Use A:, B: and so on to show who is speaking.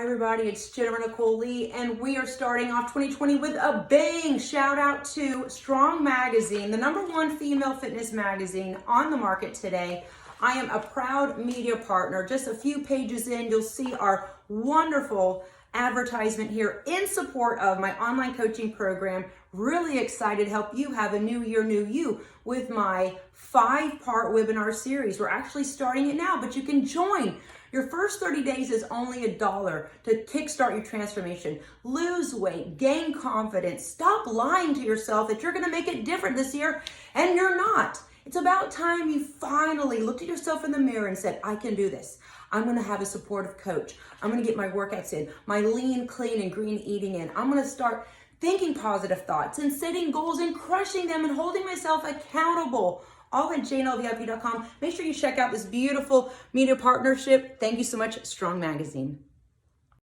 A: Hi everybody, it's Nicole Lee, and we are starting off 2020 with a bang. Shout out to Strong Magazine, the #1 female fitness magazine on the market today. I am a proud media partner. Just a few pages in, you'll see our wonderful advertisement here in support of my online coaching program. Really excited to help you have a new year, new you with my 5-part webinar series. We're actually starting it now, but you can join. Your first 30 days is only $1 to kickstart your transformation. Lose weight, gain confidence, stop lying to yourself that you're gonna make it different this year, and you're not. It's about time you finally looked at yourself in the mirror and said, I can do this. I'm gonna have a supportive coach. I'm gonna get my workouts in, my lean, clean, and green eating in. I'm gonna start thinking positive thoughts and setting goals and crushing them and holding myself accountable. All at jnlvip.com. Make sure you check out this beautiful media partnership. Thank you so much, Strong Magazine.